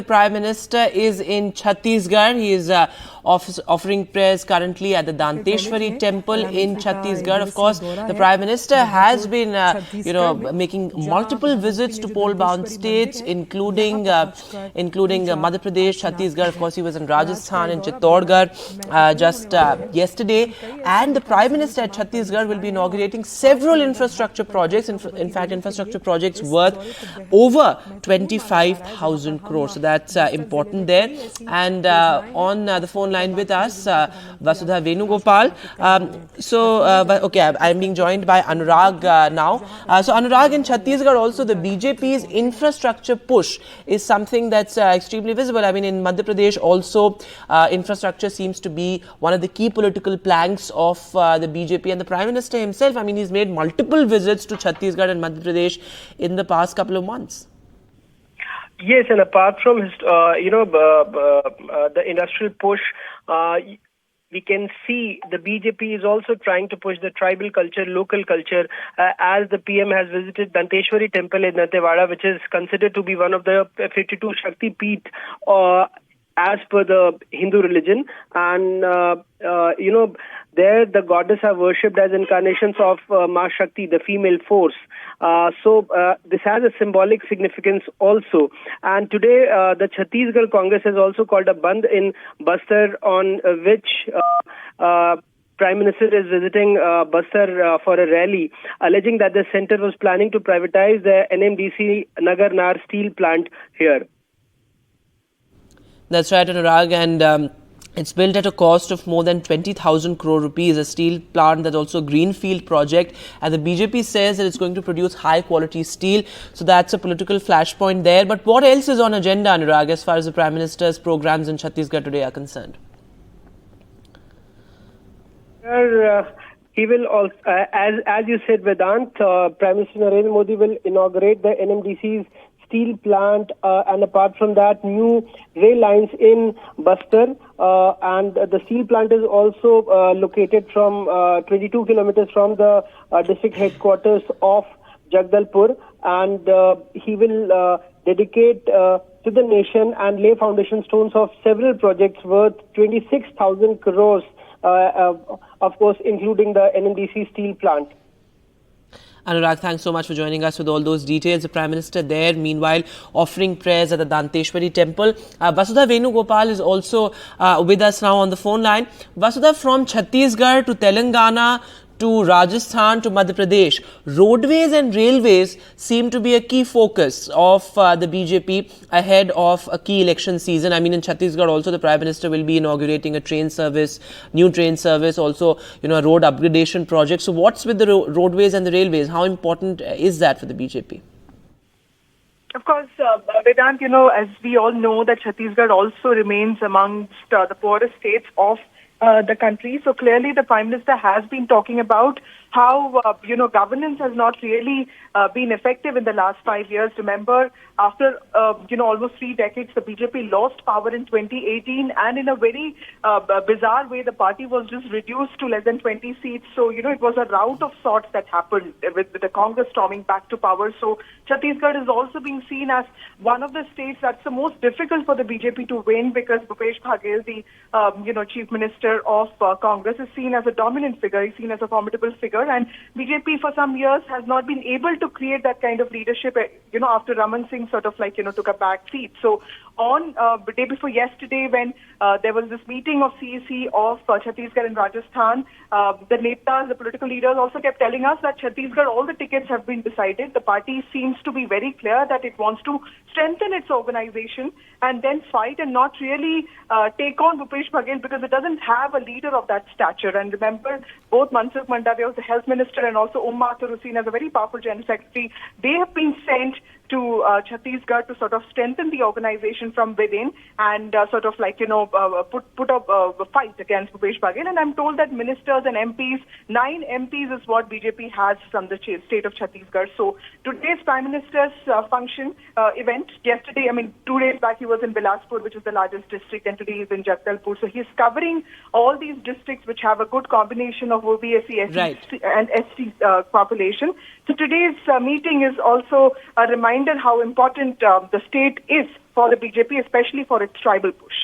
The Prime Minister is in Chhattisgarh. He is offering prayers currently at the Danteshwari temple in Chhattisgarh. Of course, the Prime Minister has been, making multiple visits to pole-bound states, including Madhya Pradesh, Chhattisgarh. Of course, he was in Rajasthan and Chittorgarh just yesterday. And the Prime Minister at Chhattisgarh will be inaugurating several infrastructure projects. In fact, infrastructure projects worth over 25,000 crores. So that's important there. And on the phone line with us, Vasudha Venugopal. I'm being joined by Anurag now. So Anurag, in Chhattisgarh also, the BJP's infrastructure push is something that's extremely visible. I mean, in Madhya Pradesh also, infrastructure seems to be one of the key political planks of the BJP, and the Prime Minister himself, I mean, he's made multiple visits to Chhattisgarh and Madhya Pradesh in the past couple of months. Yes, and apart from the industrial push, we can see the BJP is also trying to push the tribal culture, local culture, as the PM has visited Danteshwari temple in Dantewada, which is considered to be one of the 52 Shakti Peeth as per the Hindu religion. And, there the goddess are worshipped as incarnations of Ma Shakti, the female force. So this has a symbolic significance also. And today the Chhattisgarh Congress has also called a Bandh in Bastar, on which Prime Minister is visiting Bastar for a rally, alleging that the centre was planning to privatize the NMDC Nagar Nar steel plant here. That's right, Anurag, and it's built at a cost of more than 20,000 crore rupees, a steel plant that's also a greenfield project. And the BJP says that it's going to produce high quality steel. So that's a political flashpoint there. But what else is on agenda, Anurag, as far as the Prime Minister's programs in Chhattisgarh today are concerned? He will also, as you said, Vedant, Prime Minister Narendra Modi will inaugurate the NMDC's steel plant, and apart from that, new rail lines in Bastar, and the steel plant is also located from 22 kilometers from the district headquarters of Jagdalpur, and he will dedicate to the nation and lay foundation stones of several projects worth 26,000 crores, of course, including the NMDC steel plant. Anurag, thanks so much for joining us with all those details. The Prime Minister there, meanwhile, offering prayers at the Danteshwari temple. Vasudha Venugopal is also with us now on the phone line. Vasudha, from Chhattisgarh to Telangana to Rajasthan to Madhya Pradesh, roadways and railways seem to be a key focus of the BJP ahead of a key election season. I mean, in Chhattisgarh also, the Prime Minister will be inaugurating a train service, new train service, also, a road upgradation project. So what's with the roadways and the railways? How important is that for the BJP? Of course, Vedant, as we all know, that Chhattisgarh also remains amongst the poorest states of the country. So clearly the Prime Minister has been talking about how, governance has not really been effective in the last 5 years. Remember, after, almost 3 decades, the BJP lost power in 2018, and in a very bizarre way, the party was just reduced to less than 20 seats. So, it was a rout of sorts that happened with the Congress storming back to power. So Chhattisgarh is also being seen as one of the states that's the most difficult for the BJP to win, because Bhupesh Baghel, the, Chief Minister of Congress, is seen as a dominant figure. He's seen as a formidable figure. And BJP for some years has not been able to create that kind of leadership, after Raman Singh sort of took a back seat. So on the day before yesterday, when there was this meeting of CEC of Chhattisgarh and Rajasthan, the netas, the political leaders also kept telling us that Chhattisgarh, all the tickets have been decided. The party seems to be very clear that it wants to strengthen its organization and then fight and not really take on Bhupesh Baghel, because it doesn't have a leader of that stature. And remember, both Mansukh Mandavia, who's the health minister, and also Mathur, who's seen as a very powerful general secretary, they have been sent to Chhattisgarh to sort of strengthen the organization from within and put up a fight against Bhupesh Baghel. And I'm told that ministers and MPs, 9 MPs is what BJP has from the state of Chhattisgarh. So today's Prime Minister's function event, yesterday, 2 days back, he was in Bilaspur, which is the largest district, and today he's in Jagdalpur. So he's covering all these districts which have a good combination of OBC, SC, and ST population. So today's meeting is also a reminder reminder how important the state is for the BJP, especially for its tribal push.